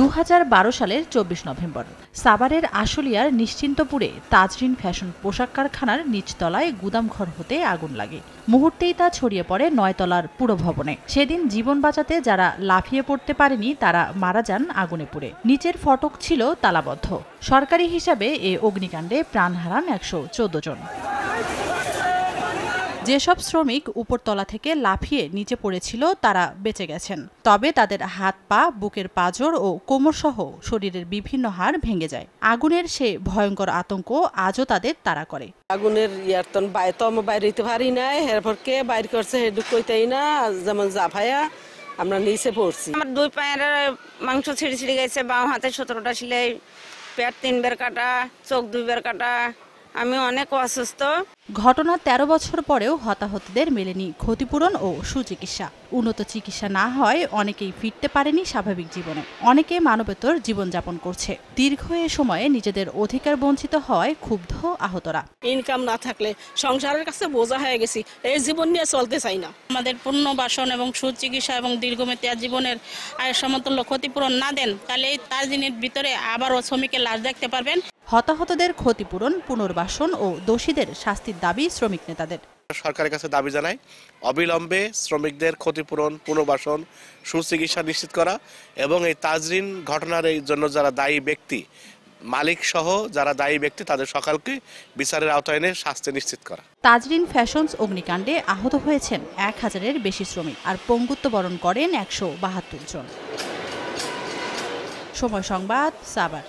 2012 সালের 24 নভেম্বর সাভারের আশুলিয়ার নিশ্চিন্তপুরে তাজরিন ফ্যাশন পোশাক কারখানার নিচতলায় গুদামঘর হতে আগুন লাগে। মুহূর্তেই তা ছড়িয়ে পড়ে 9 তলার পুরো ভবনে। সেদিন জীবন বাঁচাতে যারা লাফিয়ে পড়তে পারেনি তারা মারা যান আগুনে পুড়ে। নিচের ফটক ছিল তালাবদ্ধ। সরকারি হিসাবে এ অগ্নিকাণ্ডে প্রাণ হারান 114 জন। যেসব শ্রমিক উপরতলা থেকে লাফিয়ে নিচে পড়েছিল তারা বেঁচে গেছেন, তবে তাদের হাত পা, বুকের পাঁজর ও কোমরসহ শরীরের বিভিন্ন হাড় ভেঙে যায়। আগুনের সে ভয়ঙ্কর আতঙ্ক আজও তাদের তাড়া করে। আগুনের ইয়ারতন বাইরে হইতে পারি নাই, এরপর কে বাইর করছে হেডুক কইতেই না, যেমন জাফায়া আমরা নিচে পড়ছি। আমার 2 পায়ের মাংস ছিঁড়ে গেছে, বাম হাতে 17টা সেলাই, পেট 3 বার কাটা, চোখ 2 বার কাটা। আমি অনেক অসুস্থ। ঘটনা 13 বছর পরেও হতাহতদের মেলেনি ক্ষতিপূরণ ও সুচিকিৎসা। উন্নত চিকিৎসা না হয় অনেকেই ফিরতে পারেনি স্বাভাবিক জীবনে। অনেকে মানবেতর জীবনযাপন করছে। দীর্ঘ এ সময়ে নিজেদের অধিকার বঞ্চিত হওয়ায় ক্ষুব্ধ আহতরা। ইনকাম না থাকলে সংসারের কাছে বোঝা হয়ে গেছি, এই জীবন নিয়ে চলতে চাই না। আমাদের পুনর্বাসন এবং সুচিকিৎসা এবং দীর্ঘমেয়াদী জীবনের আয়ের সমতুল্য ক্ষতিপূরণ না দেন, তাহলে এই তাজরিনের ভিতরে আবারও শ্রমিকের লাশ দেখতে পারবেন। হতাহতদের ক্ষতিপূরণ, পুনর্বাসন ও দোষীদের শাস্তির দাবি শ্রমিক নেতাদের। সরকারের কাছে দাবি জানাই অবিলম্বে শ্রমিকদের ক্ষতিপূরণ, পুনর্বাসন, সুচিকিৎসা নিশ্চিত করা এবং এই তাজরিন ঘটনার এই জন্য যারা দায়ী ব্যক্তি, মালিক সহ যারা দায়ী ব্যক্তি, তাদের সকলকে বিচারের আওতায় এনে শাস্তি নিশ্চিত করা। তাজরিন ফ্যাশনস অগ্নিকাণ্ডে আহত হয়েছেন 1000-এর বেশি শ্রমিক আর পঙ্গুত্ব বরণ করেন 172 জন। সময় সংবাদ, সাভার।